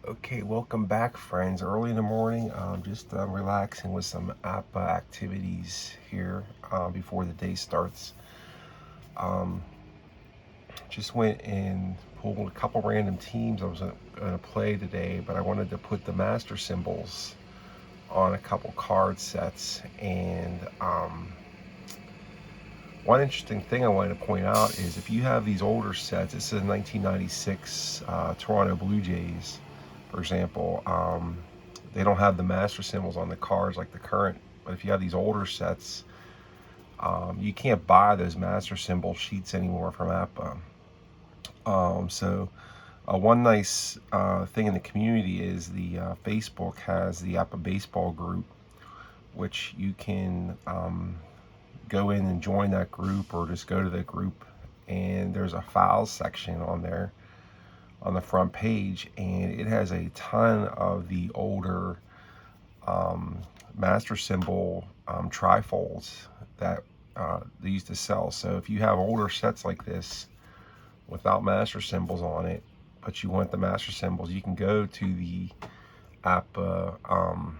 Okay, welcome back, friends. Early in the morning, just relaxing with some APBA activities here before the day starts. Um, just went and pulled a couple random teams I was going to play today, but I wanted to put the master symbols on a couple card sets. And one interesting thing I wanted to point out is if you have these older sets, this is a 1996 Toronto Blue Jays, for example. They don't have the master symbols on the cards like the current, but if you have these older sets, you can't buy those master symbol sheets anymore from APBA. One nice thing in the community is the Facebook has the APBA Baseball group, which you can go in and join that group, or just go to the group, and there's a files section on there on the front page, and it has a ton of the older master symbol trifolds that they used to sell. So if you have older sets like this without master symbols on it, but you want the master symbols, you can go to the APBA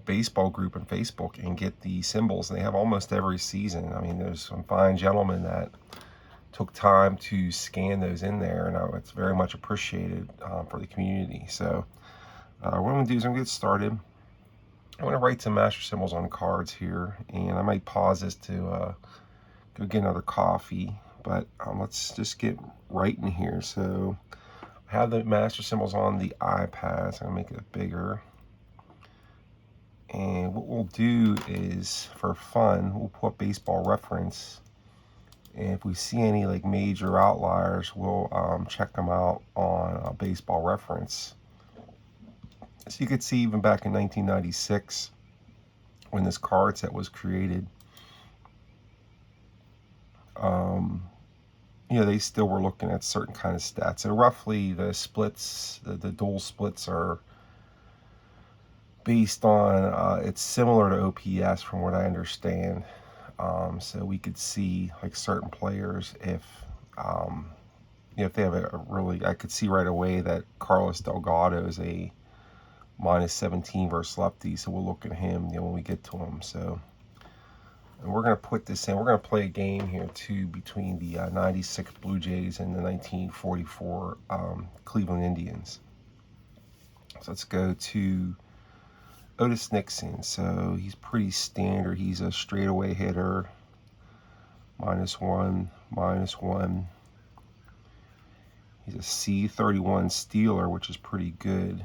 baseball group on Facebook and get the symbols. And they have almost every season. I mean, there's some fine gentlemen that took time to scan those in there, and it's very much appreciated for the community. So what I'm going to do is I'm going to get started. I'm going to write some master symbols on cards here, and I might pause this to go get another coffee, but let's just get right in here. So I have the master symbols on the iPad, so I'm going to make it bigger. And what we'll do is, for fun, we'll put baseball reference, and if we see any like major outliers, we'll check them out on baseball reference. So you could see even back in 1996 when this card set was created, they still were looking at certain kind of stats. And roughly the splits, the dual splits, are based on, it's similar to OPS from what I understand. So we could see like certain players, if they have a really, I could see right away that Carlos Delgado is a -17 versus lefty, so we'll look at him when we get to him. So, and we're going to put this in. We're going to play a game here too between the 96 Blue Jays and the 1944 Cleveland Indians. So let's go to Otis Nixon. So he's pretty standard. He's a straightaway hitter, -1, -1. He's a C31 stealer, which is pretty good.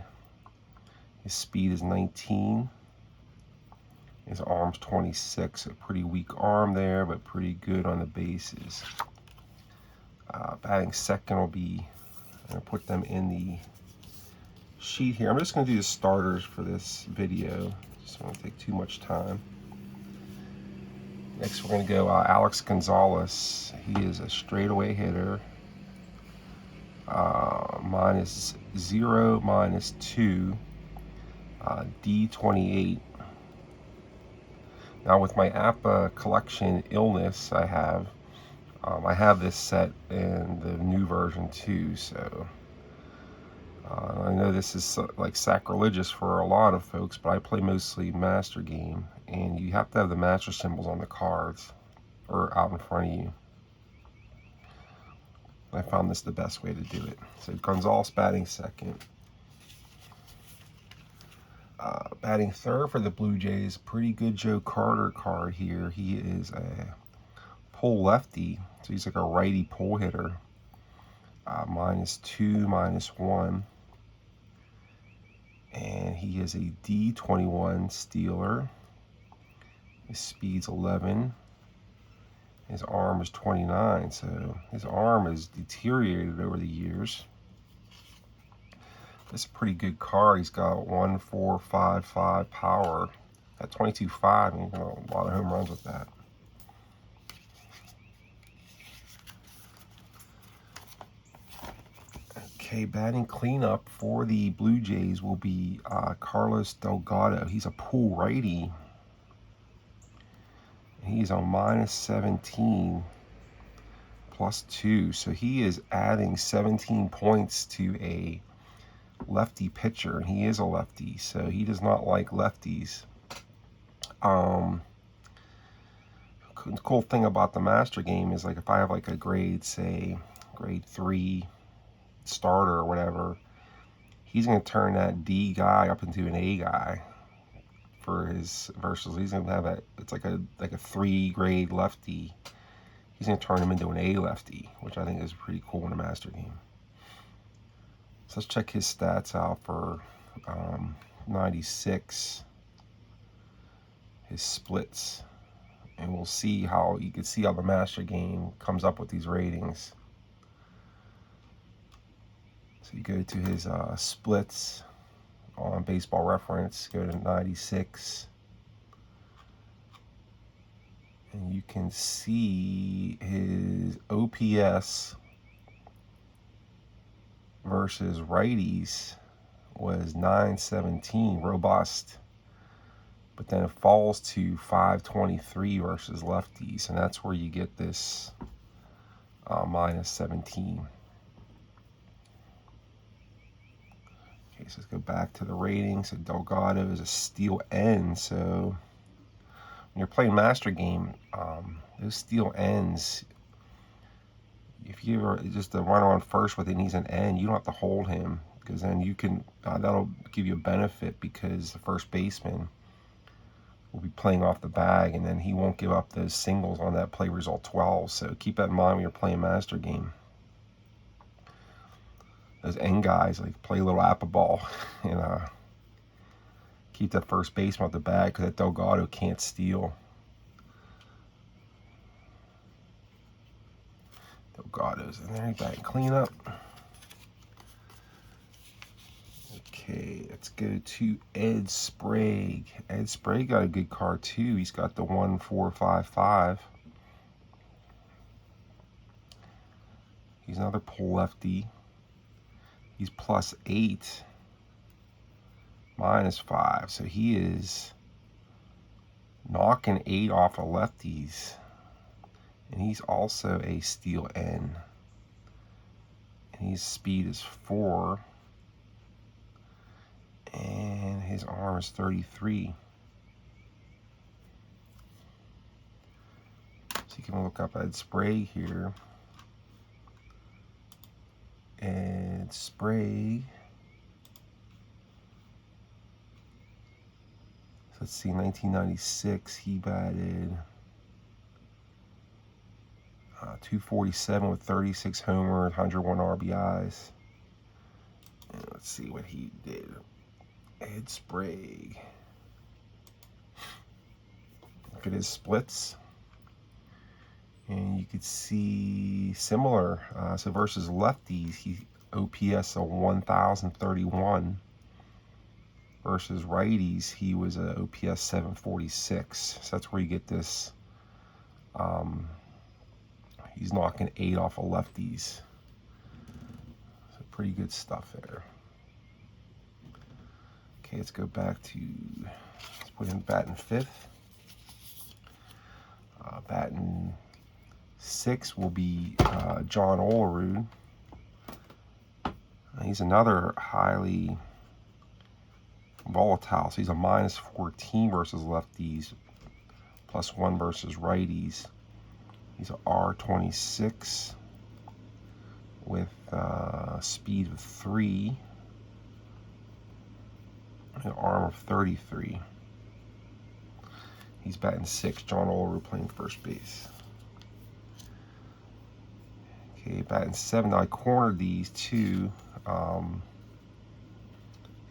His speed is 19. His arm's 26. A pretty weak arm there, but pretty good on the bases. Batting second will be, I'm going to put them in the sheet here. I'm just going to do the starters for this video. Just don't want to take too much time. Next, we're going to go Alex Gonzalez. He is a straightaway hitter. -0, -2. D28. Now with my APBA collection illness I have this set in the new version too, so I know this is like sacrilegious for a lot of folks, but I play mostly master game, and you have to have the master symbols on the cards or out in front of you. I found this the best way to do it. So Gonzalez batting second. Batting third for the Blue Jays, pretty good Joe Carter card here. He is a pull lefty, so he's like a righty pull hitter. -2, -1. And he is a D21 stealer. His speed's 11. His arm is 29, so his arm has deteriorated over the years. It's a pretty good car. He's got 1.455 power at 22.5, and you can a lot of home runs with that. Okay, batting cleanup for the Blue Jays will be Carlos Delgado. He's a pull righty. He's on -17, +2. So he is adding 17 points to a lefty pitcher, and he is a lefty, so he does not like lefties. The cool thing about the master game is, like, if I have like a grade, say grade 3 starter or whatever, he's going to turn that D guy up into an A guy for his versus. He's going to have that, it's like a 3 grade lefty. He's going to turn him into an A lefty, which I think is pretty cool in a master game. So let's check his stats out for 96, his splits, and we'll see how, you can see how the master game comes up with these ratings. So you go to his splits on Baseball Reference, go to 96, and you can see his OPS versus righties was 917, robust, but then it falls to 523 versus lefties, and that's where you get this -17. Okay, so let's go back to the ratings. So Delgado is a steal N, so when you're playing master game, those steal ends, if you ever just a runner on first with it needs an N, you don't have to hold him, because then you can, that'll give you a benefit, because the first baseman will be playing off the bag, and then he won't give up those singles on that play result 12. So keep that in mind when you're playing master game. Those N guys, like, play a little APBA ball and keep that first baseman off the bag, because that Delgado can't steal. Delgado's in there, he's batting cleanup. Okay, let's go to Ed Sprague. Ed Sprague got a good card too. He's got the 1455. He's another pull lefty. He's +8, -5. So he is knocking 8 off of lefties. And he's also a steal N. And his speed is 4. And his arm is 33. So you can look up Ed Sprague here. Ed Sprague. So let's see, 1996, he batted 247 with 36 homers, 101 RBIs. And let's see what he did. Ed Sprague. Look at his splits. And you could see similar. So versus lefties, he OPS a 1031. Versus righties, he was a OPS 746. So that's where you get this. He's knocking 8 off of lefties. So pretty good stuff there. Okay, let's go back to, let's put him batting 5th. Batting 6 will be John Olerud. He's another highly volatile. So he's a -14 versus lefties, +1 versus righties. He's a R26 with speed of 3. An arm of 33. He's batting 6. John Olerud playing first base. Okay, batting 7. Now I cornered these two.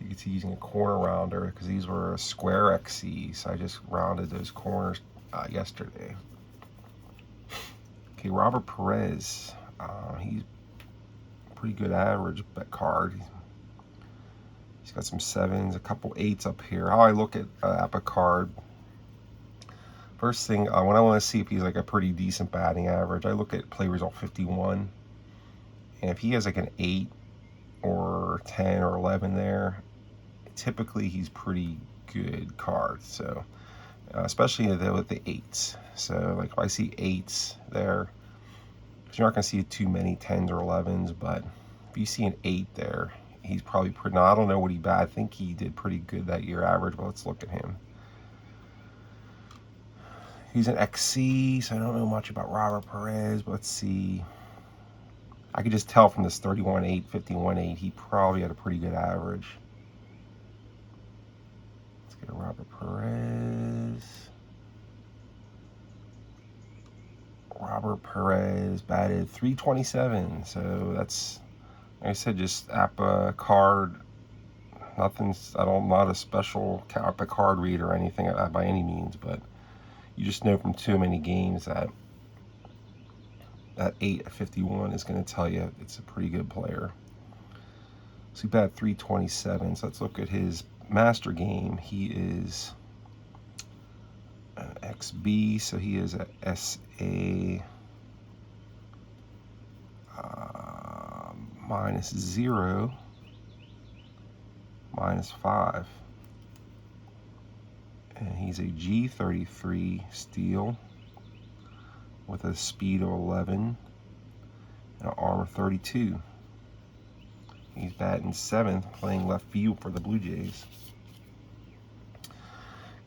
You can see using a corner rounder, because these were a square XC, so I just rounded those corners yesterday. Okay, Robert Perez. He's pretty good average bet card. He's got some 7s, a couple 8s up here. How I look at APBA card, first thing, when I want to see if he's like a pretty decent batting average, I look at play result 51. And if he has like an 8 or 10 or 11 there, typically he's pretty good card. So especially with the 8s. So like if I see 8s there, You're not going to see too many 10s or 11s, but if you see an 8 there, he's probably pretty, now I don't know what he bad. I think he did pretty good that year average, but let's look at him. He's an XC, so I don't know much about Robert Perez, but let's see. I could just tell from this 31.8, 51.8, he probably had a pretty good average. Let's get a Robert Perez. Robert Perez batted .327, so that's, like I said, just APBA card. Nothing's, not a special APBA card reader or anything by any means, but you just know from too many games that that 8 at 51 is going to tell you it's a pretty good player. So he batted .327. So let's look at his master game. He is an XB, so he is a SA -0, -5. And he's a G33 steel with a speed of 11 and an armor 32. He's batting 7th, playing left field for the Blue Jays.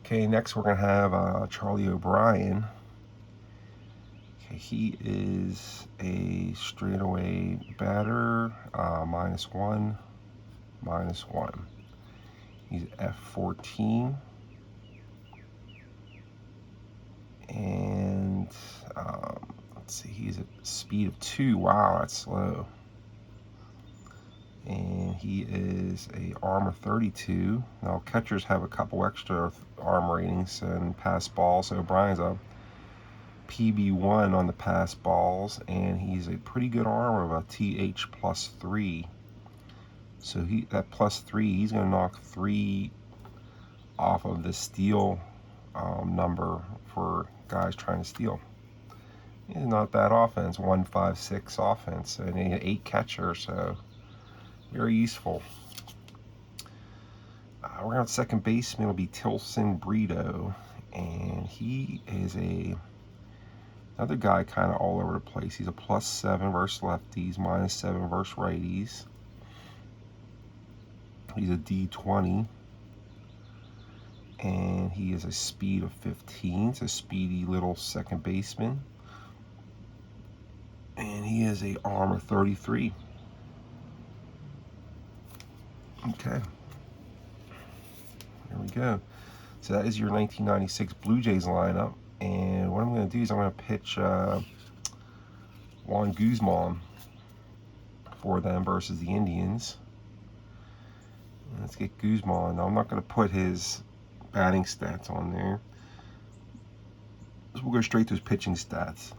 Okay, next we're going to have Charlie O'Brien. Okay, he is a straightaway batter, -1, -1. He's F14. And let's see, he's at speed of 2. Wow, that's slow. And he is a armor 32. Now catchers have a couple extra arm ratings and pass balls. So O'Brien's a PB1 on the pass balls, and he's a pretty good armor of a TH +3. So that +3, he's going to knock 3 off of the steal number for guys trying to steal. It's not bad offense, 1-5-6 offense, and an 8 catcher, so very useful. We're on second baseman. It'll be Tilson Brito, and he is another guy kind of all over the place. He's a +7 versus lefties, -7 versus righties. He's a D20. And he is a speed of 15. It's a speedy little second baseman. And he is a armor 33. Okay. There we go. So that is your 1996 Blue Jays lineup. And what I'm going to do is I'm going to pitch Juan Guzman for them versus the Indians. Let's get Guzman. Now I'm not going to put his batting stats on there, so we'll go straight to his pitching stats.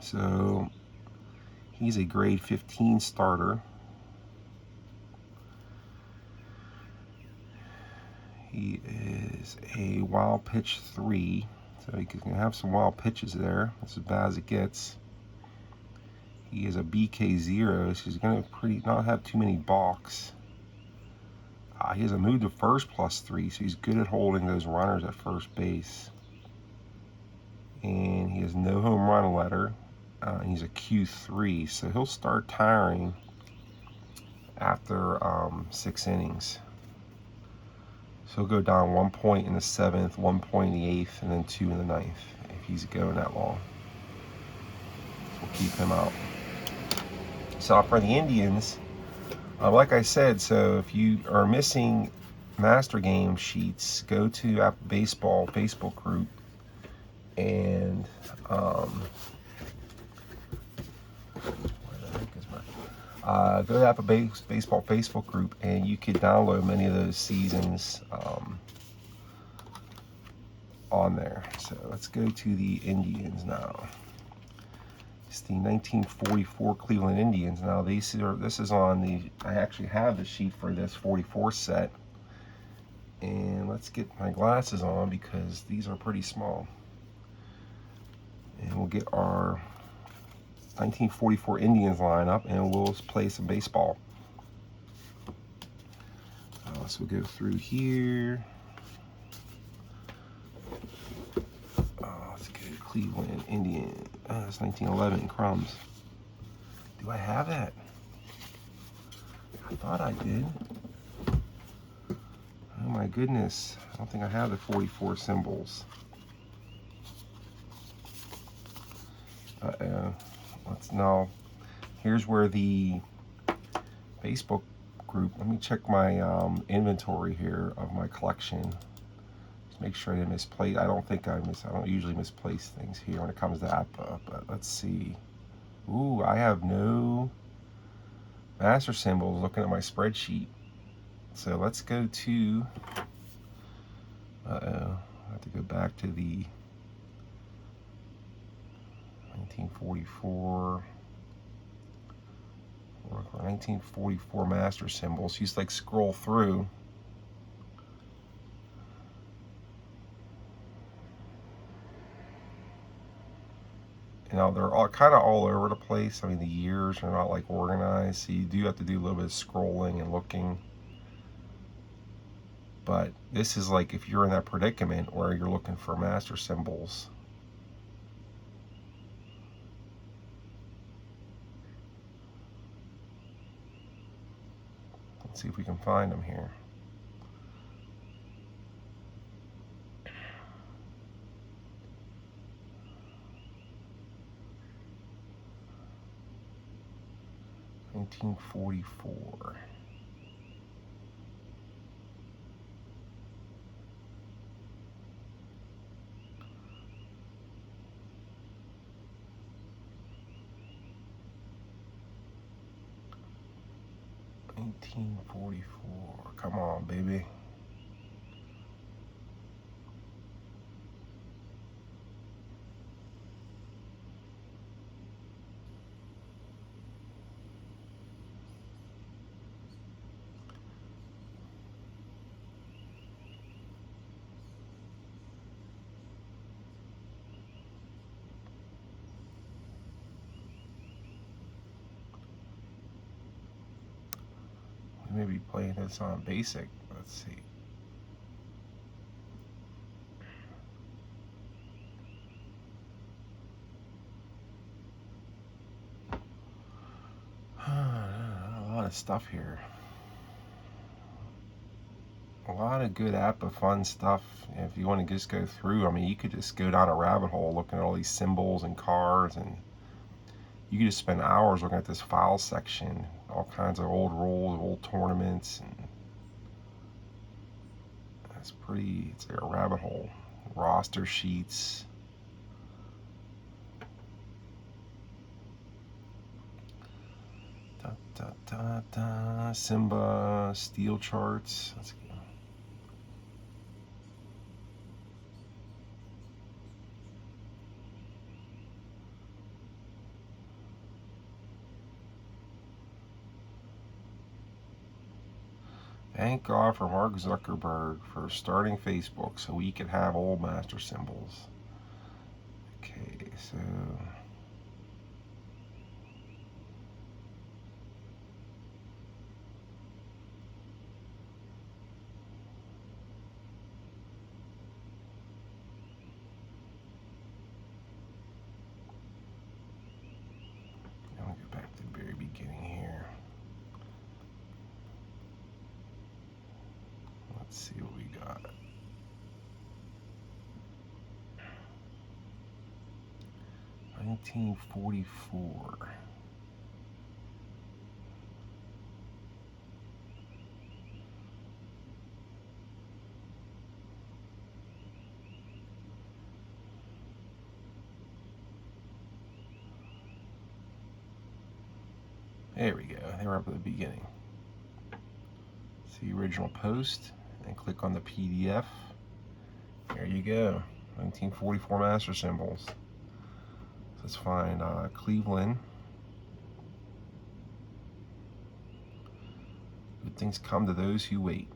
So he's a grade 15 starter. He is a wild pitch 3, so he can have some wild pitches there. That's as bad as it gets. He is a BK0, so he's going to not have too many balks. He has a move to first +3, so he's good at holding those runners at first base. And he has no home run letter. And he's a Q3, so he'll start tiring after 6 innings. So he'll go down 1 point in the 7th, 1 point in the 8th, and then 2 in the 9th if he's going that long. So we'll keep him out. So for the Indians, like I said, so if you are missing master game sheets, go to APBA Baseball Facebook group and go to APBA Baseball Facebook group, and you could download many of those seasons on there. So let's go to the Indians now. It's the 1944 Cleveland Indians. Now this is on the, I actually have the sheet for this 44 set. And let's get my glasses on because these are pretty small. And we'll get our 1944 Indians lineup, and we'll play some baseball. So we'll go through here. Let's go Cleveland Indians. That's 1911 crumbs. Do I have that? I thought I did. Oh my goodness. I don't think I have the 44 symbols. Let's know. Here's where the Facebook group, let me check my inventory here of my collection. Just make sure I didn't misplace. I don't usually misplace things here when it comes to APBA, but let's see. Ooh, I have no master symbols looking at my spreadsheet. So let's go to, I have to go back to the 1944 master symbols. Just like scroll through. You know, they're all kind of all over the place. I mean, the years are not like organized, so you do have to do a little bit of scrolling and looking. But this is like if you're in that predicament where you're looking for master symbols. Let's see if we can find them here. $1944. Come on, baby. We may be playing this on basic. Let's see. A lot of stuff here. A lot of good APBA fun stuff. If you want to just go through, I mean, you could just go down a rabbit hole looking at all these symbols and cards, and you could just spend hours looking at this file section, all kinds of old rules, old tournaments, and it's like a rabbit hole. Roster sheets. Simba steel charts. Let's go. Thank God for Mark Zuckerberg for starting Facebook so we could have old master symbols. Okay, so I'm gonna go back to the very beginning here. Let's see what we got. $1944. There we go. They were up at the beginning. See original post and click on the PDF. There you go. 1944 master symbols. So let's find Cleveland. Good things come to those who wait.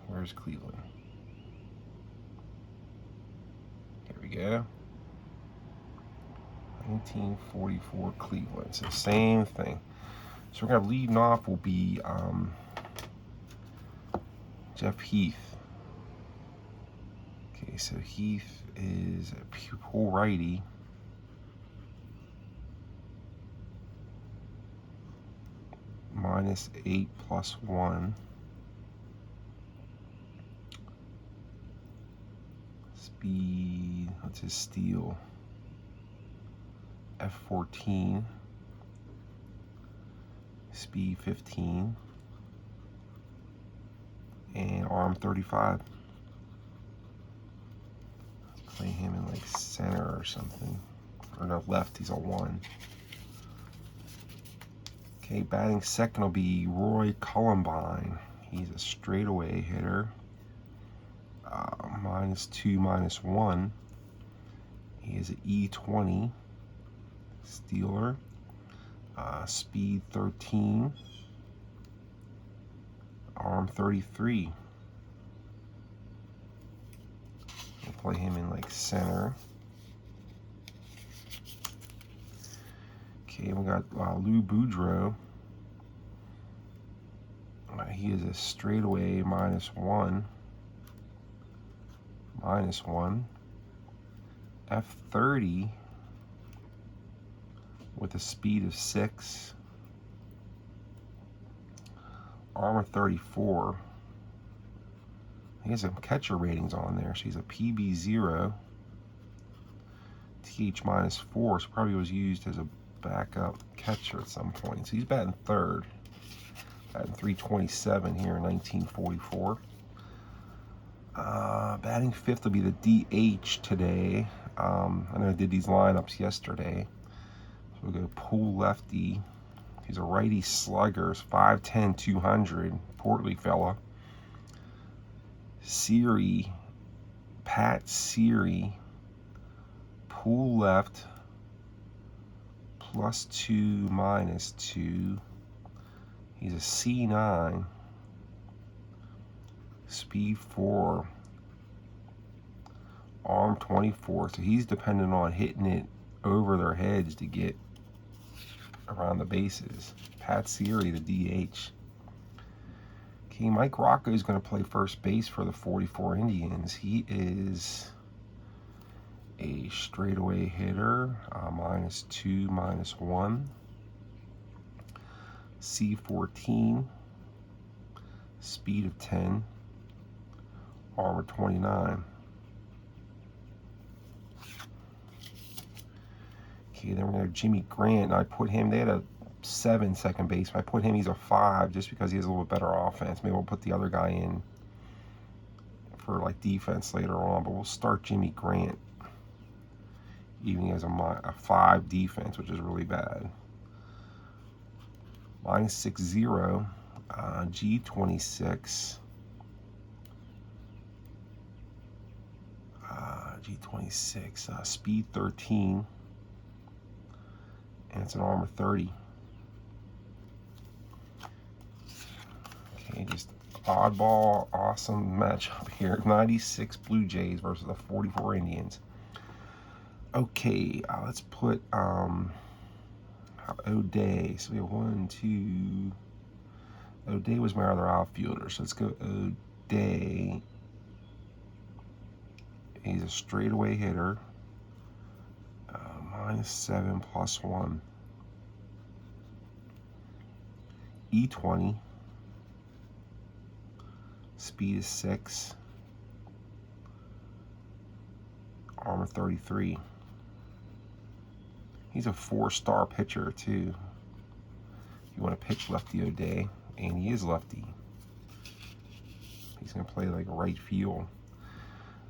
Where's Cleveland? Here we go. 1944 Cleveland. So same thing. So we're gonna leading off will be Jeff Heath. Okay, so Heath is a pull righty. -8 +1. Speed, what's his steal? F14. Speed 15. And arm 35. Play him in like center or something. Or no, left, he's a 1. Okay, batting second will be Roy Columbine. He's a straightaway hitter. -2, -1. He is an E20 stealer. Speed 13. Arm 33. We'll play him in like center. Okay, we got Lou Boudreau. He is a straightaway -1. -1. F30 with a speed of 6. Armor 34. He has some catcher ratings on there. She's a PB0. TH -4. So probably was used as a backup catcher at some point. So he's batting third. Batting 327 here in 1944. Batting fifth will be the DH today. I know I did these lineups yesterday. So we'll go pull lefty. He's a righty slugger, 5'10", 200, portly fella. Siri, Pat Siri, pull left, +2, -2. He's a C9, speed 4, arm 24. So he's dependent on hitting it over their heads to get around the bases. Pat Siri, the DH. Okay, Mike Rocco is going to play first base for the 44 Indians. He is a straightaway hitter, -2, -1. C14, speed of 10, armor 29. Okay, then we're going to have Jimmy Grant. And I put him, they had a 7 second base. I put him, he's a 5 just because he has a little bit better offense. Maybe we'll put the other guy in for like defense later on, but we'll start Jimmy Grant. Even as a 5 defense, which is really bad. -60, G26. G26, speed 13. And it's an armor 30. Okay, just oddball, awesome matchup here. 96 Blue Jays versus the 44 Indians. Okay, let's put O'Day. So we have 1, 2. O'Day was my other outfielder. So let's go O'Day. He's a straightaway hitter. -7 +1. E20. Speed is 6. Armor 33. He's a 4-star pitcher too. If you want to pitch lefty O'Day, and he is lefty. He's going to play like right field.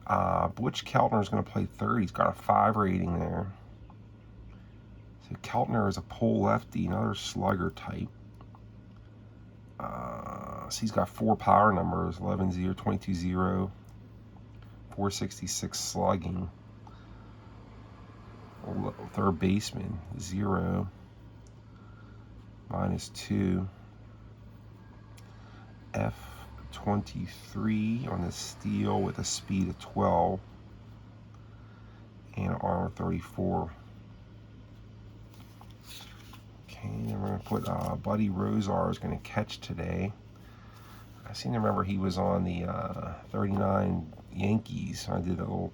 Butch Keltner is going to play third. He's got a 5 rating there. So Keltner is a pull lefty, another slugger type. So he's got 4 power numbers: 11-0, 22-0, 466 slugging. Third baseman, 0, -2. F23 on the steal with a speed of 12 and armor 34. Okay, then we're going to put Buddy Rosar is going to catch today. I seem to remember he was on the 39 Yankees. I did a little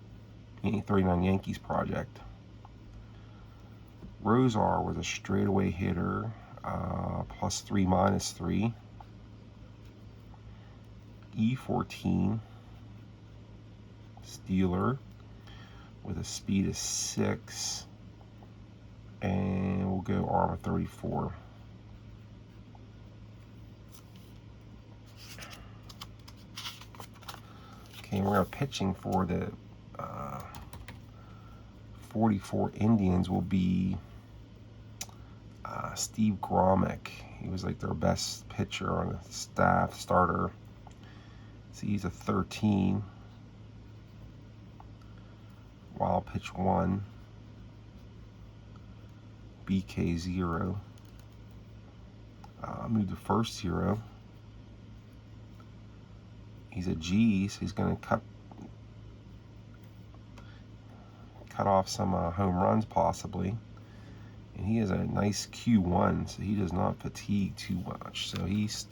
39 Yankees project. Rosar was a straightaway hitter, +3 -3. E14 Steeler with a speed of 6, and we'll go armor 34. Okay, we're pitching for the 44 Indians will be Steve Gromick. He was like their best pitcher on the staff, starter. So he's a 13. Wild pitch 1. BK 0. Move the first 0. He's a G, so he's going to cut off some home runs possibly. And he has a nice Q1, so he does not fatigue too much. So he's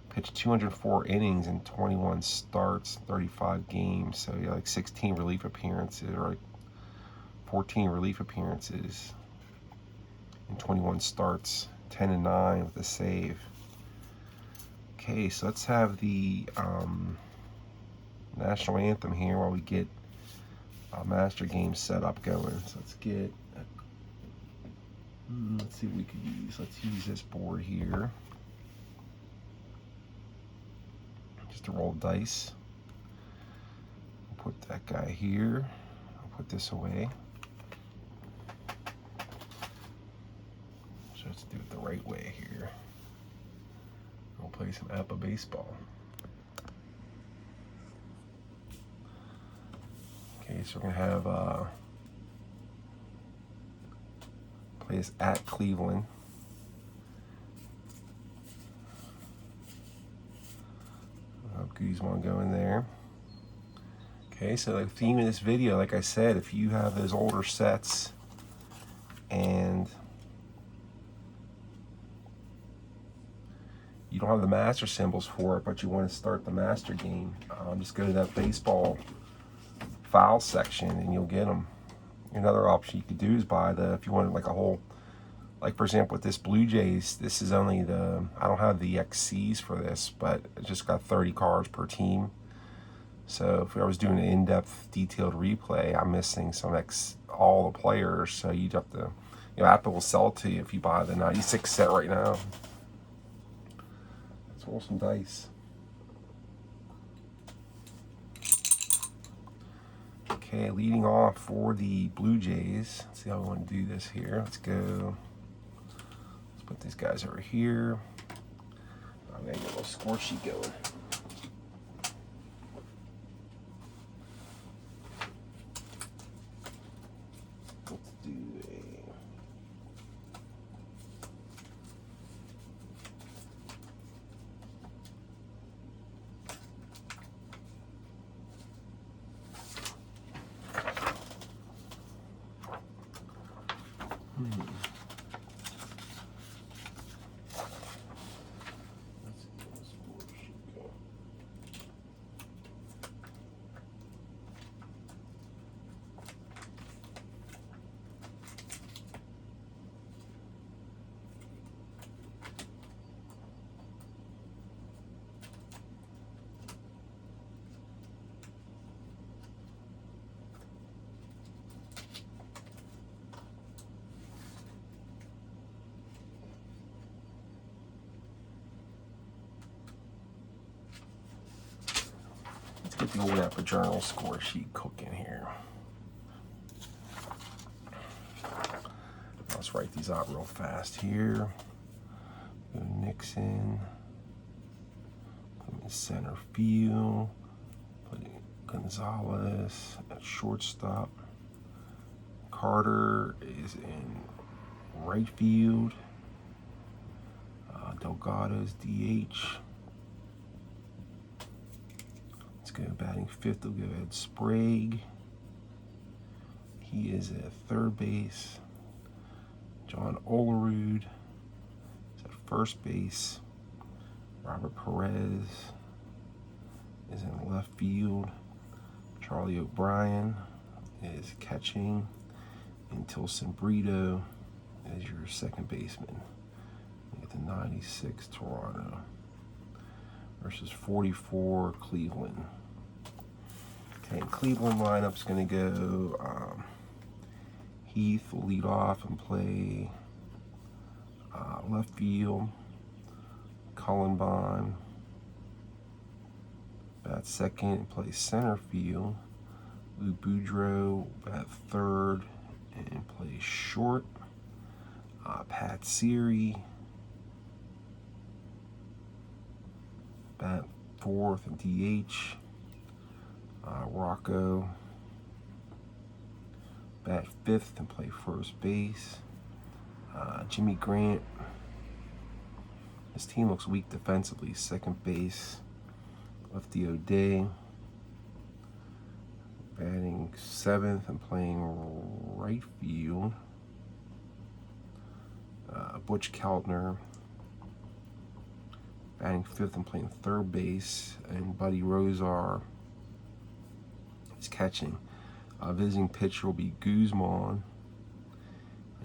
pitched 204 innings in 21 starts, 35 games. So yeah, like 16 relief appearances, or like 14 relief appearances in 21 starts, 10-9 with a save. Okay, so let's have the national anthem here while we get master game set up going. So let's get, let's see what we could use. Let's use this board here just to roll dice. I'll put that guy here. I'll put this away. So let's do it the right way here. We'll play some APBA baseball. Okay, so we're gonna have play this at Cleveland. Goodies want to go in there. Okay, so the theme of this video, like I said, if you have those older sets and you don't have the master symbols for it, but you want to start the master game, just go to that baseball file section and you'll get them. Another option you could do is buy the, if you wanted like a whole, like for example with this Blue Jays, this is only the, I don't have the XCs for this, but it just got 30 cards per team. So if I was doing an in-depth detailed replay, I'm missing all the players, so you'd have to, you know, Apple will sell it to you if you buy the 96 set right now. Let's roll some dice. Okay, leading off for the Blue Jays. Let's see how we want to do this here. Let's go. Let's put these guys over here. I'm going to get a little score sheet going. Let's do get the old APBA journal score sheet cooking here. Let's write these out real fast here. Go to Nixon. Put him in center field. Put Gonzalez at shortstop. Carter is in right field. Delgado's DH. Let's go batting fifth. We'll go ahead Sprague. He is at third base. John Olerud is at first base. Robert Perez is in left field. Charlie O'Brien is catching. And Tilson Brito is your second baseman. Get the 96 Toronto versus 44 Cleveland. Okay, and Cleveland lineup's going to go Heath will lead off and play left field. Cullenbine bat second and plays center field. Lou Boudreau bat third and plays short. Pat Siri bat fourth and DH. Rocco bat fifth and play first base. Jimmy Grant, his team looks weak defensively. Second base. Lefty O'Day batting seventh and playing right field. Butch Keltner batting fifth and playing third base, and Buddy Rozar is catching. Visiting pitcher will be Guzman.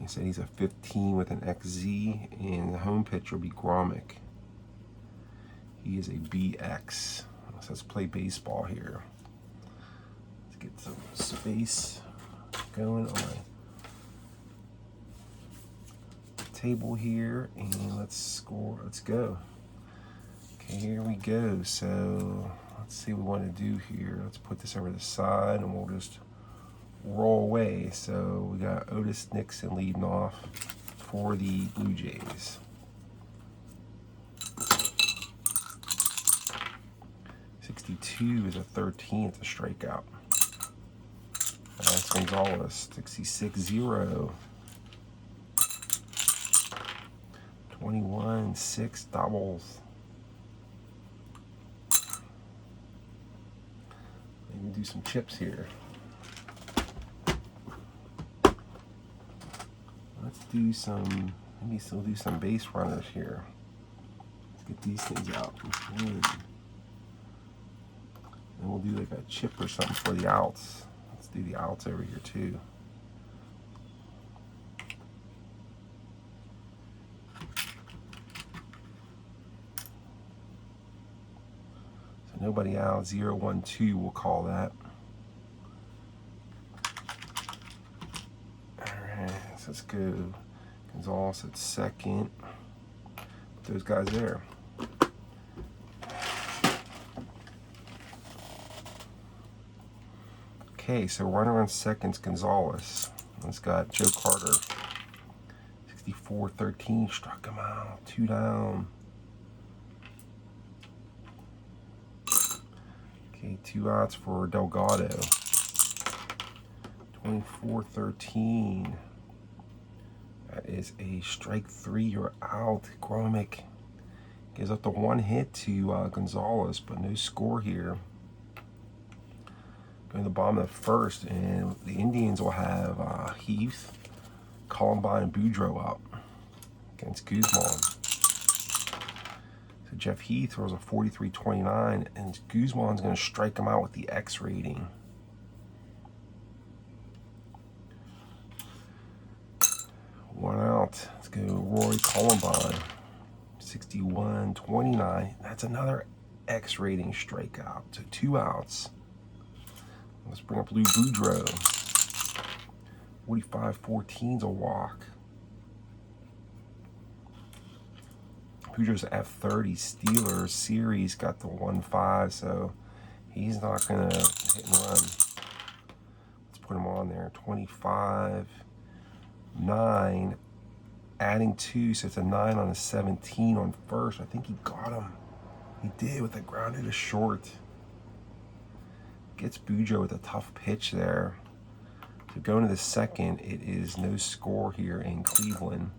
He said he's a 15 with an XZ, and the home pitcher will be Gromick. He is a BX. So let's play baseball here. Let's get some space going on my table here, and let's score. Let's go. Okay, here we go. So let's see what we want to do here. Let's put this over to the side, and we'll just roll away. So we got Otis Nixon leading off for the Blue Jays. 62 is a 13th, a strikeout. That's Gonzalez. 66-0. 21-6 doubles. Maybe do some chips here. Let's do some, maybe still do some base runners here. Let's get these things out. And we'll do like a chip or something for the outs. Let's do the outs over here too. So nobody out, 0-1-2, we'll call that. Alright, so let's go. Gonzalez at second. Put those guys there. Okay, so runner on second's Gonzalez. It's got Joe Carter. 64-13, struck him out. 2 down. Okay, 2 outs for Delgado. 24-13. That is a strike 3. You're out. Gromick gives up the 1 hit to Gonzalez, but no score here. Going to the bottom of the first, and the Indians will have Heath, Columbine, and Boudreau up against Guzman. So Jeff Heath throws a 43-29, and Guzman's going to strike him out with the X rating. One out. Let's go Roy Columbine. 61-29. That's another X rating strikeout. So 2 outs. Let's bring up Lou Boudreau. 45-14's a walk. Boudreau's F30 Steelers series got the 1-5, so he's not going to hit and run. Let's put him on there. 25-9, adding 2, so it's a 9 on a 17 on first. I think he got him. He did with a grounded to short. Gets Boudreau with a tough pitch there. So going to the second, it is no score here in Cleveland.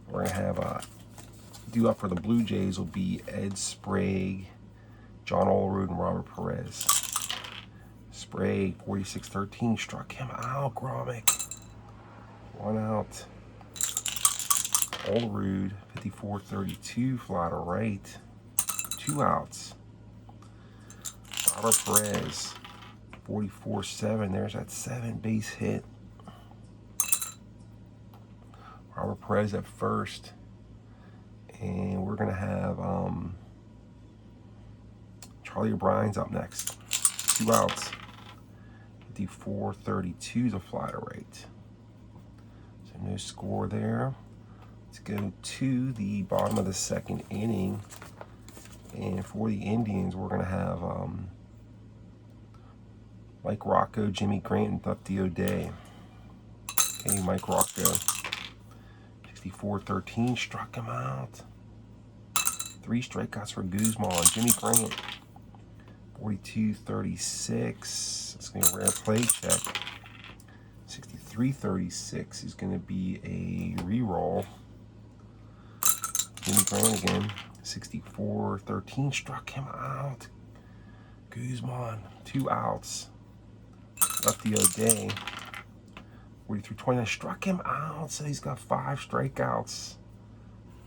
We're going to have due up for the Blue Jays will be Ed Sprague, John Olerud, and Robert Perez. Sprague, 46-13, struck him out. Gromick, 1 out. Olerud, 54-32, fly to right. 2 outs. Robert Perez, 44-7. There's that 7 base hit. Robert Perez at first. And we're going to have Charlie O'Brien's up next. 2 outs. 54-32 is a fly to right. So no score there. Let's go to the bottom of the second inning. And for the Indians, we're going to have Mike Rocco, Jimmy Grant, and Lefty O'Day. Okay, Mike Rocco. 64-13, struck him out. 3 strikeouts for Guzman. Jimmy Grant. 42-36. It's going to be a rare play check. 63-36 is going to be a re-roll. Jimmy Grant again. 64-13, struck him out. Guzman, 2 outs. Lefty O'Day. 43-29, struck him out. So he's got 5 strikeouts.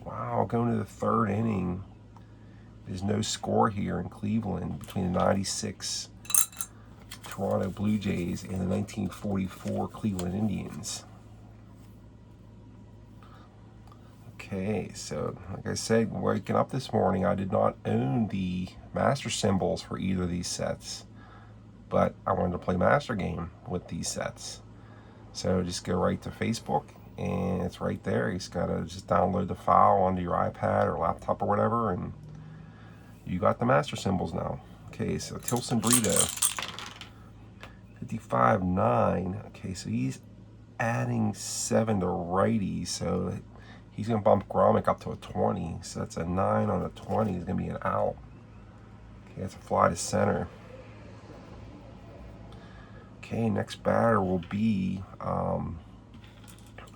Wow, going to the 3rd inning. There's no score here in Cleveland between the 96 Toronto Blue Jays and the 1944 Cleveland Indians. Okay, so like I said, waking up this morning, I did not own the master symbols for either of these sets, but I wanted to play master game with these sets. So just go right to Facebook, and it's right there. You just gotta just download the file onto your iPad or laptop or whatever, and you got the master symbols now. Okay, so Tilson Brito, 55-9. Okay, so he's adding 7 to righty, so he's going to bump Gromik up to a 20. So that's a 9 on a 20. He's going to be an out. Okay, that's a fly to center. Okay, next batter will be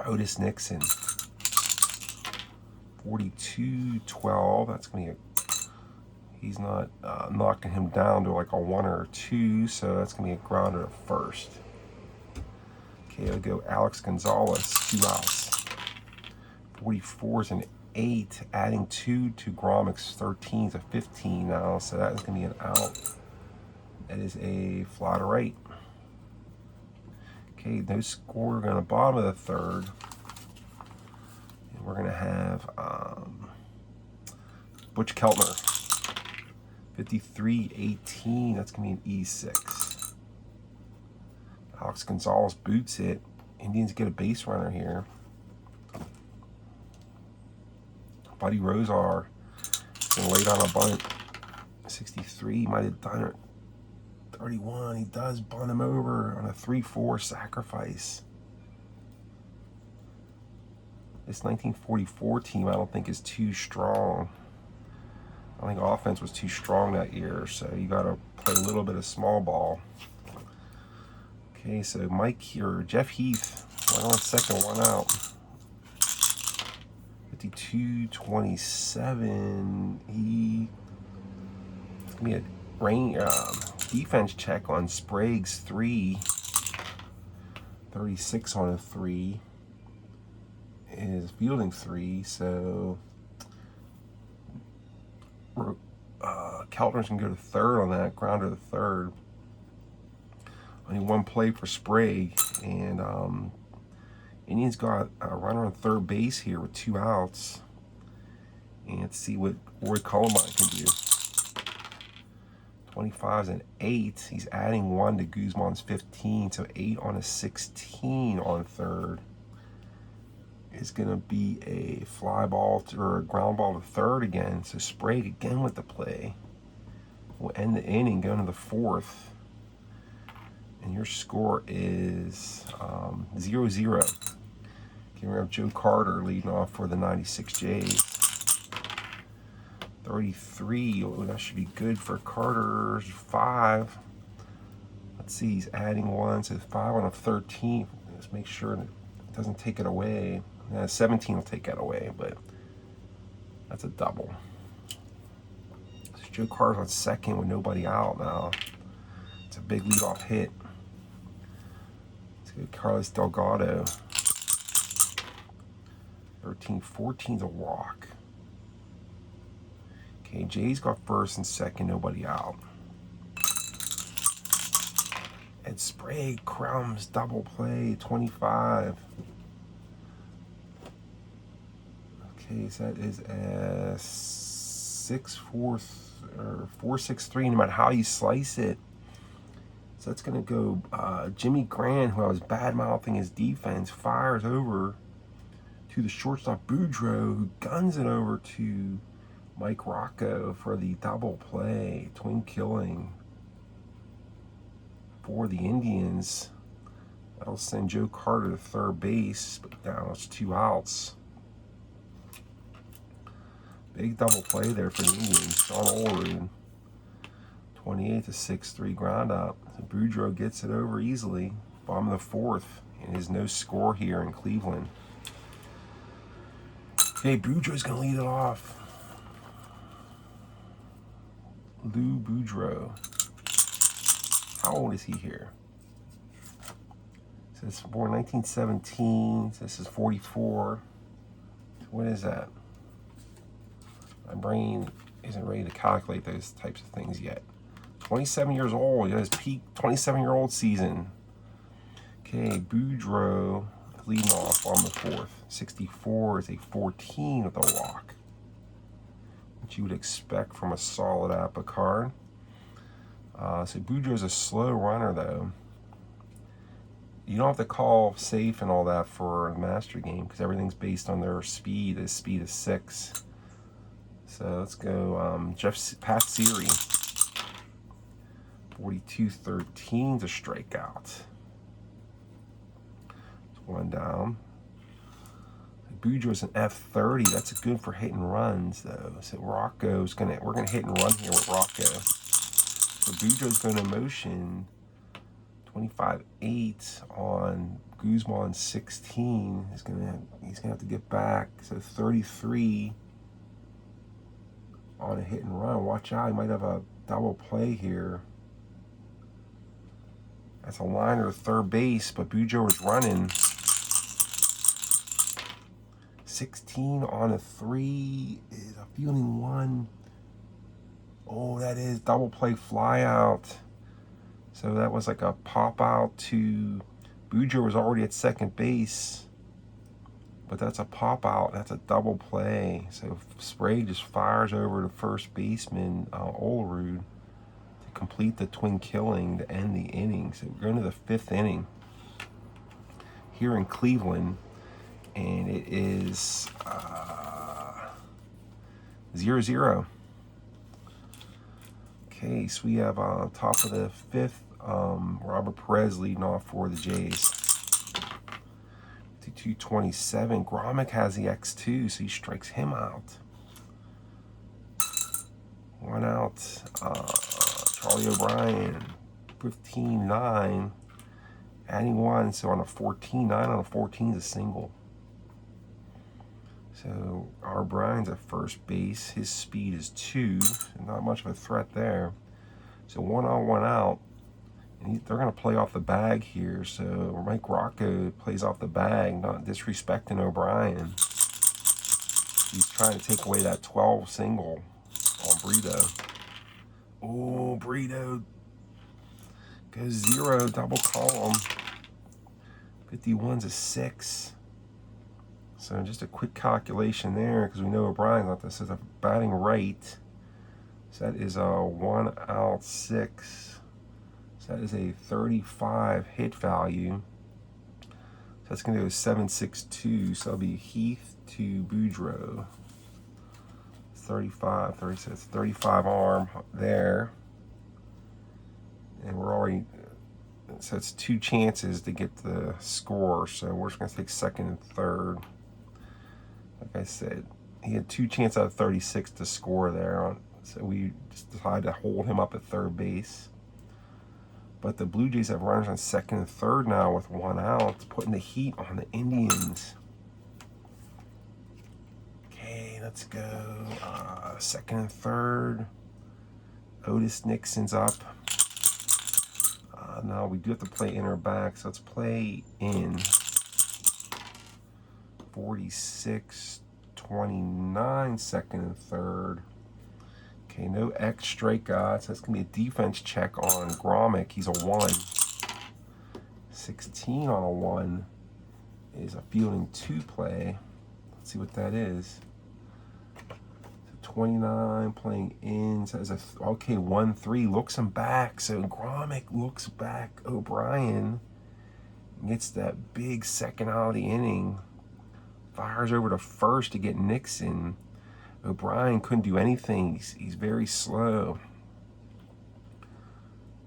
Otis Nixon. 42-12. That's going to be a... He's not knocking him down to like a 1 or a 2, so that's going to be a grounder to first. Okay, I'll go Alex Gonzalez, 2 outs. 44 is an 8, adding 2 to Gromik's 13 is a 15 now, so that is going to be an out. That is a fly to right. Okay, no score. We're going to bottom of the 3rd. And we're going to have Butch Keltner. 53-18, that's going to be an E6. Alex Gonzalez boots it. Indians get a base runner here. Buddy Rosar going to lay down a bunt. 63, might have done it. 31, he does bunt him over on a 3-4 sacrifice. This 1944 team I don't think is too strong. I think offense was too strong that year, so you got to play a little bit of small ball. Okay, so Mike here, Jeff Heath, 1 on second, 1 out. 52-27. It's gonna be a defense check on Sprague's 3. 36 on a 3. Is fielding 3, so. Keltner's can go to 3rd on that, grounder to 3rd. Only 1 play for Sprague, and Indians got a runner on 3rd base here with 2 outs. And let's see what Roy Columbine can do. 25 is an 8. He's adding 1 to Guzman's 15, so 8 on a 16 on 3rd. Is going to be a fly ball or a ground ball to 3rd again. So Sprague again with the play. We'll end the inning going to the 4th. And your score is 0-0. Okay, we have Joe Carter leading off for the 96 Jays. 33. Oh, that should be good for Carter. 5. Let's see, he's adding 1, so 5 on a 13. Let's make sure it doesn't take it away. 17 will take that away, but that's a double. So Joe Carter's on second with nobody out now. It's a big leadoff hit. Let's go Carlos Delgado. 13-14's a walk. Okay, Jay's got first and second, nobody out. Ed Sprague, Crumbs, double play, 25. Okay, so that is a 6-4 or 4-6-3, no matter how you slice it. So that's going to go Jimmy Grant, who I was bad-mouthing his defense, fires over to the shortstop Boudreaux, who guns it over to Mike Rocco for the double play, twin killing for the Indians. That'll send Joe Carter to third base, but now it's 2 outs. Big double play there for the Indians. Sean Olerud, 28 to 6-3 ground up. So Boudreaux gets it over easily. Bottom of the 4th, and is no score here in Cleveland. Okay, Boudreaux's going to lead it off. Lou Boudreaux. How old is he here? So it's born 1917. So this is 44. So what is that? My brain isn't ready to calculate those types of things yet. 27 years old. He got his peak 27-year-old season. Okay, Boudreaux leading off on the 4th. 64 is a 14 with a walk, which you would expect from a solid APBA card. So Boudreaux's a slow runner, though. You don't have to call safe and all that for a master game because everything's based on their speed. His speed is 6. So let's go Pat Siri. 42-13 to strikeout. 1 down. Boudreaux's an F30. That's good for hitting runs, though. So we're gonna hit and run here with Rocco. So Boudreaux's going to motion 25-8 on Guzman 16. He's gonna have to get back. So 33 on a hit and run. Watch out, he might have a double play here. That's a liner to third base, but Boudreaux was running. 16 on a 3 is a fielding 1. Oh, that is double play fly out. So that was like a pop out to Boudreaux was already at second base, but that's a pop out. That's a double play. So Sprague just fires over to first baseman Olerud to complete the twin killing to end the inning. So we're going to the 5th inning here in Cleveland, and it is 0-0. Okay, so we have on top of the 5th, Robert Perez leading off for the Jays. 227. Grommick has the X2, so he strikes him out. 1 out. Charlie O'Brien, 15-9. Adding 1, so on a 14-9 on a 14 is a single. So O'Brien's at first base. His speed is 2. Not much of a threat there. So 1 on, 1 out. And they're going to play off the bag here. So Mike Rocco plays off the bag, not disrespecting O'Brien. He's trying to take away that 12 single on Brito. Oh, Brito goes 0, double column. 51's a 6. So just a quick calculation there, because we know O'Brien's not this is a batting right. So that is a 1 out 6. So that is a 35 hit value. So that's going to go 7.62. So that'll be Heath to Boudreaux. 35, 36, 35 arm there. And we're already, so it's 2 chances to get the score. So we're just going to take second and third. Like I said, he had 2 chances out of 36 to score there. So we just decided to hold him up at third base. But the Blue Jays have runners on second and third now with 1 out, putting the heat on the Indians. Okay, let's go second and third. Otis Nixon's up. Now we do have to play in or back, so let's play in. 46-29, second and third. Okay, no X strikeouts. That's going to be a defense check on Grommick. He's a 1. 16 on a 1 is a fielding 2 play. Let's see what that is. 29 playing in. Says okay, 1-3 looks him back. So Grommick looks back O'Brien, gets that big second out of the inning, fires over to first to get Nixon. O'Brien couldn't do anything. He's very slow.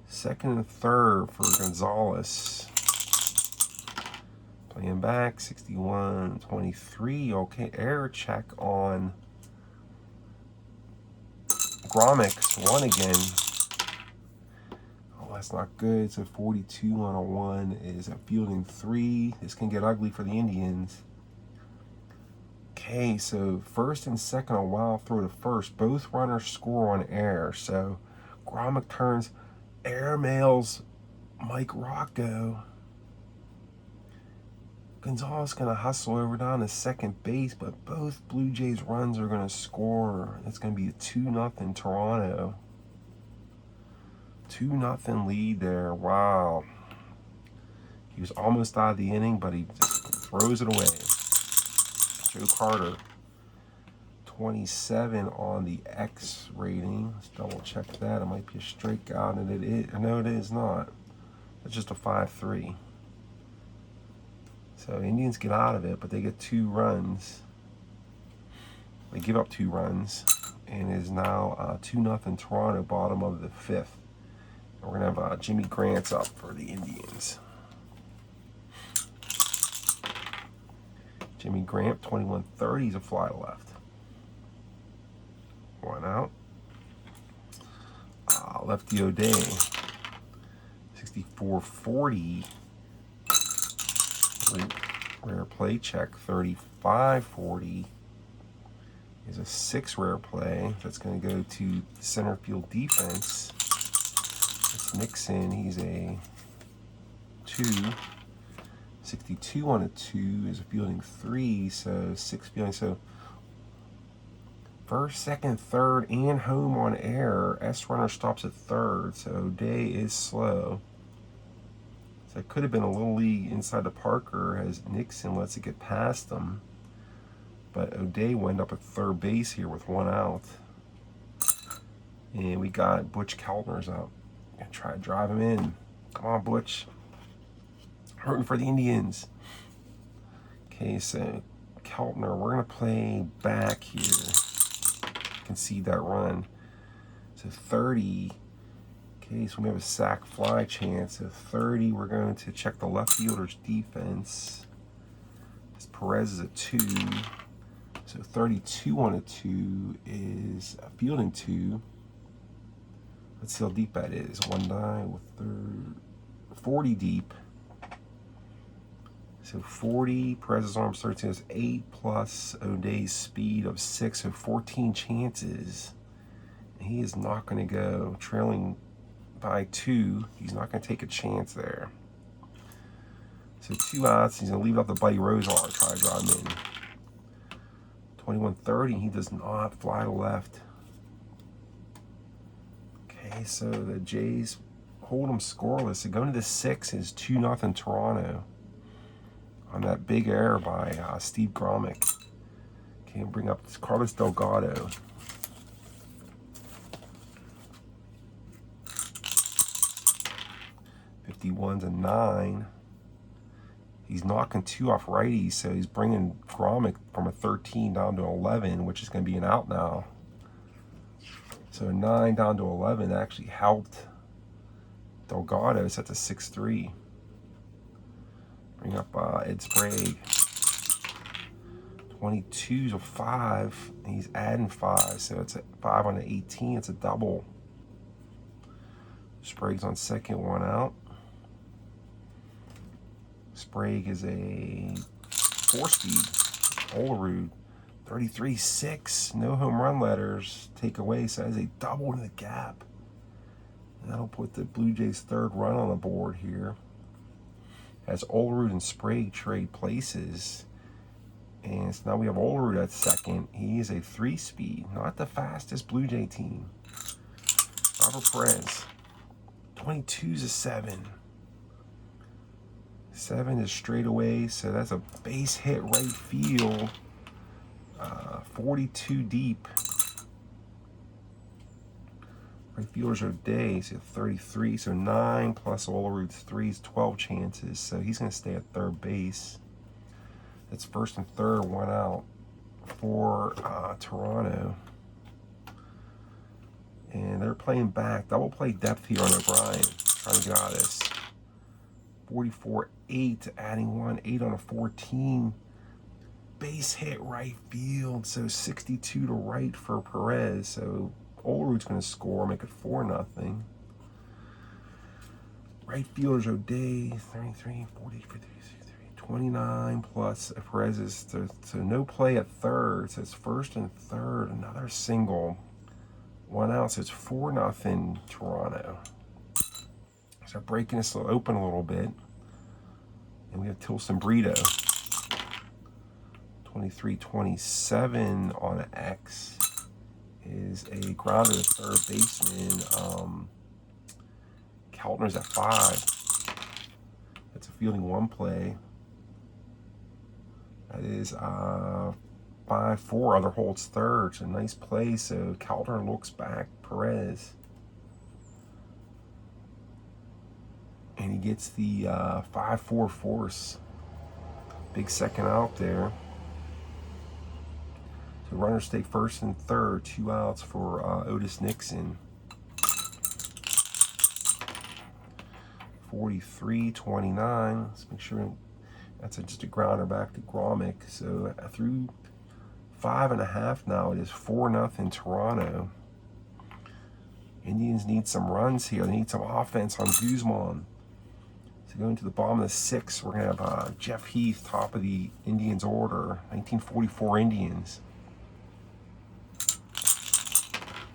Second and third for Gonzalez. Playing back, 61-23. Okay, error check on Grommick's one again. Oh, that's not good. So 42 on a 1 is a fielding 3. This can get ugly for the Indians. Okay, so first and second, a wild throw to first. Both runners score on air. So Grommick turns, air mails Mike Rocco. Gonzalez going to hustle over down to second base, but both Blue Jays runs are going to score. It's going to be a 2-0 Toronto. 2-0 lead there. Wow. He was almost out of the inning, but he just throws it away. Joe Carter, 27 on the X rating. Let's double check that. It might be a strikeout, and it is. No, it is not. It's just a 5-3. So Indians get out of it, but they get 2 runs. They give up 2 runs, and it is now 2-0 Toronto, bottom of the 5th. And we're going to have Jimmy Grant's up for the Indians. Jimmy Grant, 21-30, he's a fly to left. 1 out. Lefty O'Day, 64-40. Rare play check, 35-40 is a 6 rare play. That's going to go to center field defense. It's Nixon. He's a 2. 62 on a 2 is a fielding 3. So 6 fielding. So first, second, third, and home on air. S runner stops at third. So O'Day is slow. So it could have been a little league inside the Parker as Nixon lets it get past them. But O'Day went up at third base here with 1 out. And we got Butch Keltner's up. Gonna try to drive him in. Come on, Butch. Hurting for the Indians. Okay, so Keltner, we're going to play back here. Concede that run. So 30. Okay, so we have a sac fly chance. At 30, we're going to check the left fielder's defense. This Perez is a 2. So 32 on a 2 is a fielding 2. Let's see how deep that is. 1-9 with 40 deep. So 40, Perez's arms 13 is 8 plus O'Day's speed of 6, so 14 chances. And he is not going to go trailing by 2. He's not going to take a chance there. So 2 outs. He's going to leave it up to Buddy Rosar, try to drive him in. 21-30. He does not fly to left. Okay, so the Jays hold him scoreless. So going to the 6 is 2-0 Toronto on that big error by Steve Grommick. Okay, bring up Carlos Delgado. One's a 9. He's knocking 2 off righties, so he's bringing Grommick from a 13 down to 11, which is going to be an out now. So 9 down to 11 actually helped Delgado. So that's a 6-3. Bring up Ed Sprague. 22's a 5. And he's adding 5, so it's a 5 on the 18. It's a double. Sprague's on second, 1 out. Sprague is a 4-speed. Olerud, 33-6. No home run letters. Take away, so that is a double in the gap. And that'll put the Blue Jays' 3rd run on the board here. As Olerud and Sprague trade places. And so now we have Olerud at second. He is a 3-speed. Not the fastest Blue Jay team. Robert Perez, 22's a 7. 7 is straight away, so that's a base hit right field. 42 deep. Right fielder's O'Day, so 33, so 9 plus Olerud's 3 is 12 chances, so he's going to stay at third base. That's first and third, 1 out for Toronto. And they're playing back. Double play depth here on O'Brien, trying to get out of this. 44-8, adding 1, 8 on a 14. Base hit right field, so 62 to right for Perez. So Olerud's going to score, make it 4-0. Right fielder's O'Day, 33, 40, 50, 63, 29 plus Perez is so no play at third. So it's first and third, another single, 1 out. So it's 4-0 Toronto. So breaking this open a little bit. And we have Tilson Brito. 23-27 on an X is a grounder to third baseman. Keltner's at 5. That's a fielding 1 play. That is 5-4. Other holds third. So nice play. So Keltner looks back. Perez. And he gets the 5-4 force. Big second out there. So runners stay first and third. 2 outs for Otis Nixon. 43-29. Let's make sure that's just a grounder back to Gromick. So through 5.5 now, it is 4-0 Toronto. Indians need some runs here. They need some offense on Guzman. So going to the bottom of the 6th, we're going to have Jeff Heath, top of the Indians order. 1944 Indians.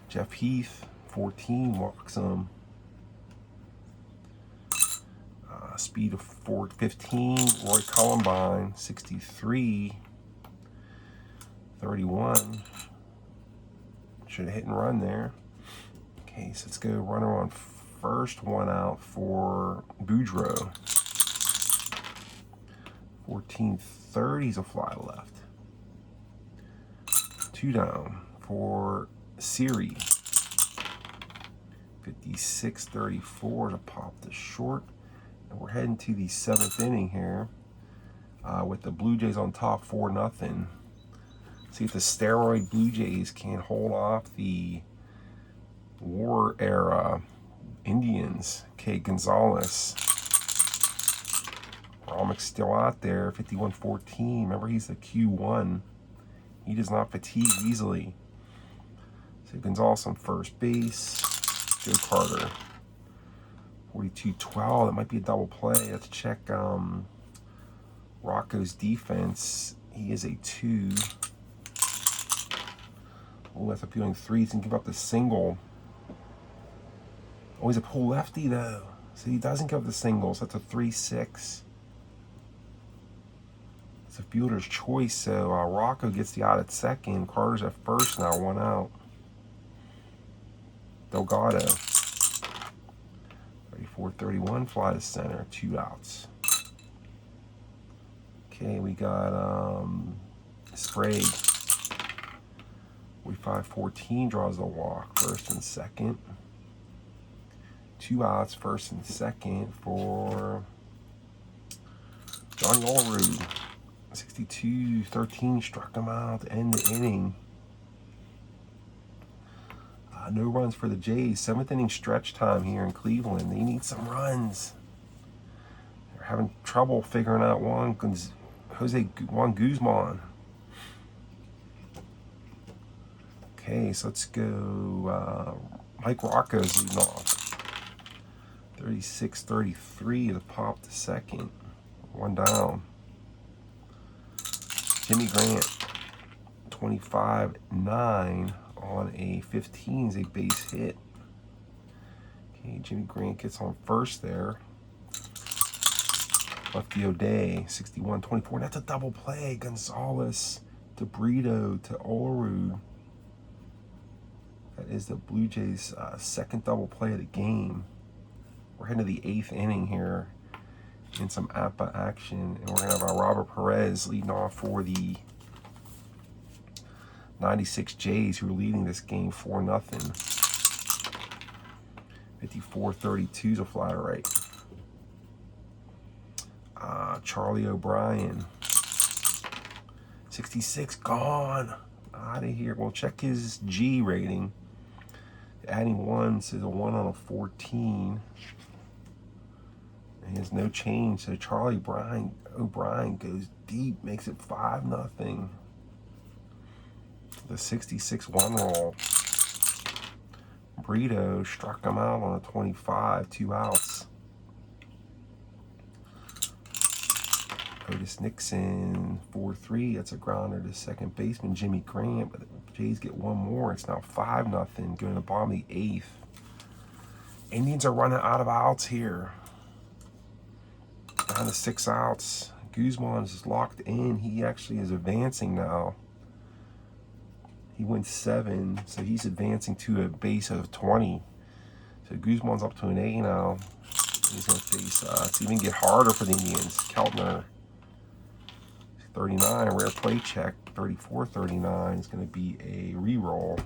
Jeff Heath, 14, walks him. Speed of 415. Roy Columbine, 63. 31. Should have hit and run there. Okay, so let's go runner on first, 1 out for Boudreaux. 14-30 is a fly left. 2 down for Siri. 56-34 to pop the short. And we're heading to the 7th inning here with the Blue Jays on top 4-0. See if the steroid Blue Jays can hold off the war era Indians. K. Gonzalez. Romick's still out there, 51-14. Remember, he's the Q1. He does not fatigue easily. So Gonzalez on first base. Joe Carter. 42-12. That might be a double play. Let's check Rocco's defense. He is a 2. Oh, that's appealing 3. He's going to give up the single. Oh, he's a pull lefty, though. So he doesn't give up the singles. That's a 3-6. It's a fielder's choice. So Rocco gets the out at second. Carter's at first now, 1 out. Delgado. 34-31, fly to center, 2 outs. Okay, we got Sprague. 45-14 draws the walk, first and second. 2 outs, first and second for Johnny Olerud. 62-13 struck him out to end the inning. No runs for the Jays. 7th inning stretch time here in Cleveland. They need some runs. They're having trouble figuring out Juan Guzman. Okay, so let's go. Mike Rocco's leading off. 36-33 to pop the second. 1 down. Jimmy Grant, 25-9 on a 15 is a base hit. Okay, Jimmy Grant gets on first there. Lefty O'Day, 61-24. That's a double play. Gonzalez to Brito to Olerud. That is the Blue Jays' second double play of the game. We're heading to the 8th inning here in some APBA action. And we're going to have Robert Perez leading off for the 96 Jays, who are leading this game 4-0. 34-32 is a fly to right. Charlie O'Brien, 66, gone. Out of here. We'll check his G rating. Adding 1 says a 1 on a 14. And he has no change. So Charlie O'Brien goes deep, makes it 5-0. The 66 1 roll. Brito struck him out on a 25, 2 outs. Otis Nixon, 4-3. That's a grounder to second baseman Jimmy Grant. But the Jays get one more. It's now 5-0 going to the bottom of the 8th. Indians are running out of outs here. Down to 6 outs. Guzman is locked in. He actually is advancing now. He went 7, so he's advancing to a base of 20. So Guzman's up to an A now. He's going to face, it's even get harder for the Indians. Keltner, 39, rare play check. 34-39 is going to be a re-roll.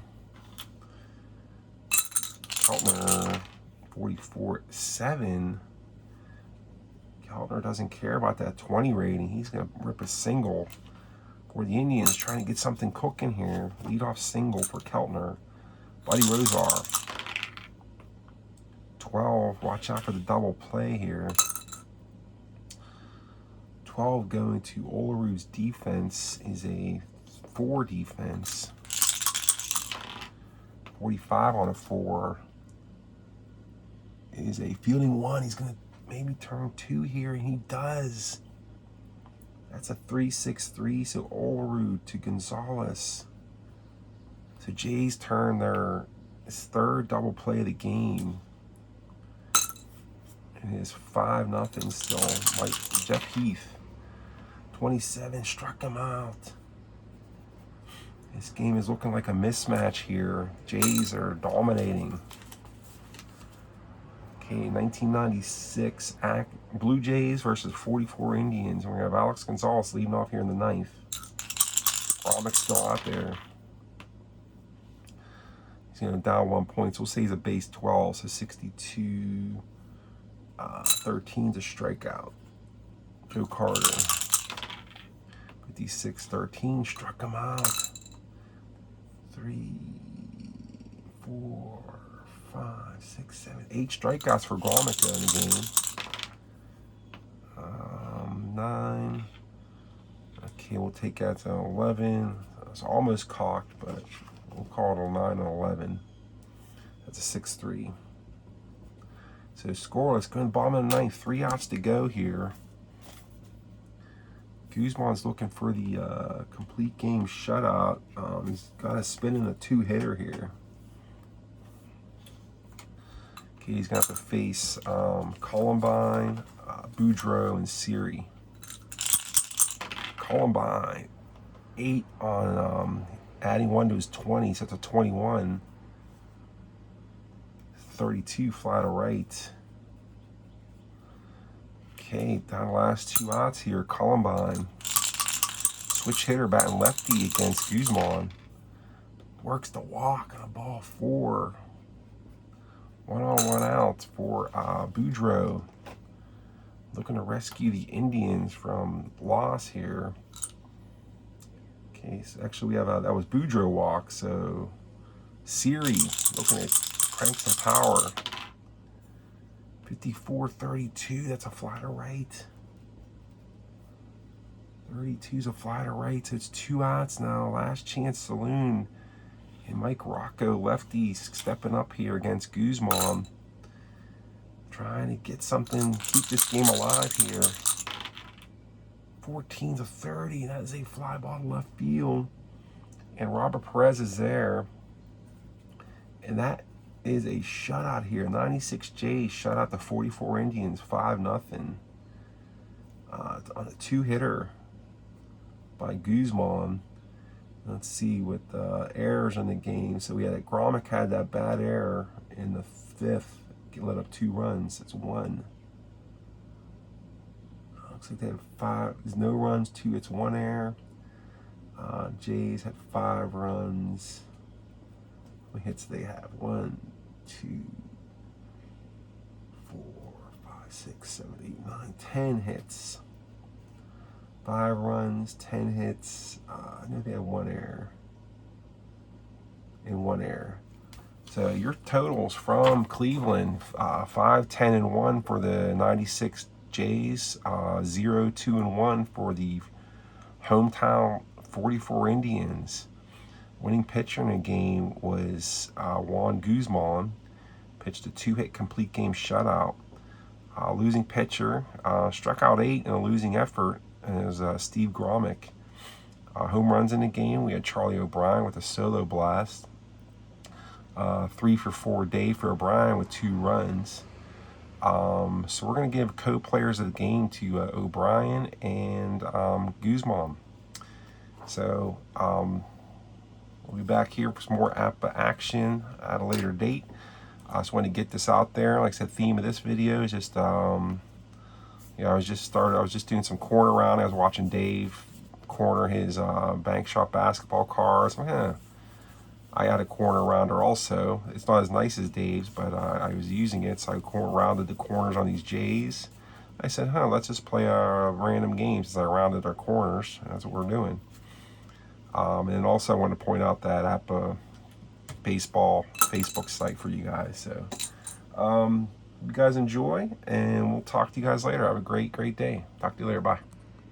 Keltner, 44-7. Keltner doesn't care about that 20 rating. He's going to rip a single for the Indians, trying to get something cooking here. Leadoff single for Keltner. Buddy Rosar, 12. Watch out for the double play here. 12 going to Olaru's defense is a 4 defense. 45 on a 4 is a fielding 1. He's going to maybe turn 2 here, and he does. That's a 3-6-3, so Olaru to Gonzalez. So Jays turn their 3rd double play of the game. And it is 5-0 still. Like Jeff Heath, 27, struck him out. This game is looking like a mismatch here. Jays are dominating. Okay, 1996 Blue Jays versus 44 Indians. We're going to have Alex Gonzalez leading off here in the 9th. Robin's still out there. He's going to down 1 point, so we'll say he's a base 12, so 62. 13's a strikeout. Joe Carter, 56-13, struck him out. 3, 4, 5, 6, 7, 8 strikeouts for Grommick in the game. 9. Okay, we'll take that to 11. It's almost cocked, but we'll call it a 9 and 11. That's a 6-3. So scoreless, going to bottom of the 9th. 3 outs to go here. Guzman's looking for the complete game shutout. He's got a spin in a 2-hitter here. Okay, he's going to have to face Columbine, Boudreaux, and Siri. Columbine, 8 on adding 1 to his 20, so that's a 21. 32 fly to right. Okay, down the last 2 outs here. Columbine, switch hitter, batting lefty against Guzman. Works the walk on a ball 4. 1 on 1 out for Boudreaux. Looking to rescue the Indians from loss here. Okay, so actually we have that was Boudreaux walk, so Siri looking at crank some power. 54-32, that's a fly to right. 32's a fly to right, so it's 2 outs now. Last chance saloon. And Mike Rocco, lefty, stepping up here against Guzman. Trying to get something, keep this game alive here. 14-30, that is a fly ball to left field. And Robert Perez is there. And that is a shutout here. 96 Jays shut out the 44 Indians 5-0. On a 2-hitter by Guzman. Let's see with errors in the game. So we had Grommick had that bad error in the 5th. He let up 2 runs. It's 1. Looks like they had 5. There's no runs. 2. It's 1 error. Jays had 5 runs. How many hits do they have? 1, 2, 6, 7, 8, 9, 10 hits. 5 runs, 10 hits. I know they had 1 error. And 1 error. So your totals from Cleveland, 5, 10, and 1 for the 96 Jays, 0, 2, and 1 for the hometown 44 Indians. Winning pitcher in the game was Juan Guzman. Pitched a 2-hit complete game shutout. Losing pitcher, struck out 8 in a losing effort, and it was Steve Gromick. Home runs in the game, we had Charlie O'Brien with a solo blast. 3 for 4 day for O'Brien with 2 runs. So we're going to give co-players of the game to O'Brien and Guzman. So we'll be back here for some more APBA action at a later date. I just wanted to get this out there. Like I said, the theme of this video is just, I was just doing some corner round. I was watching Dave corner his bank shop basketball cards. I had a corner rounder also. It's not as nice as Dave's, but I was using it, so I rounded the corners on these J's. I said, let's just play a random game since I rounded our corners. That's what we're doing. And also I want to point out that APBA Baseball Facebook site for you guys. So you guys enjoy, and we'll talk to you guys later. Have a great day. Talk to you later. Bye.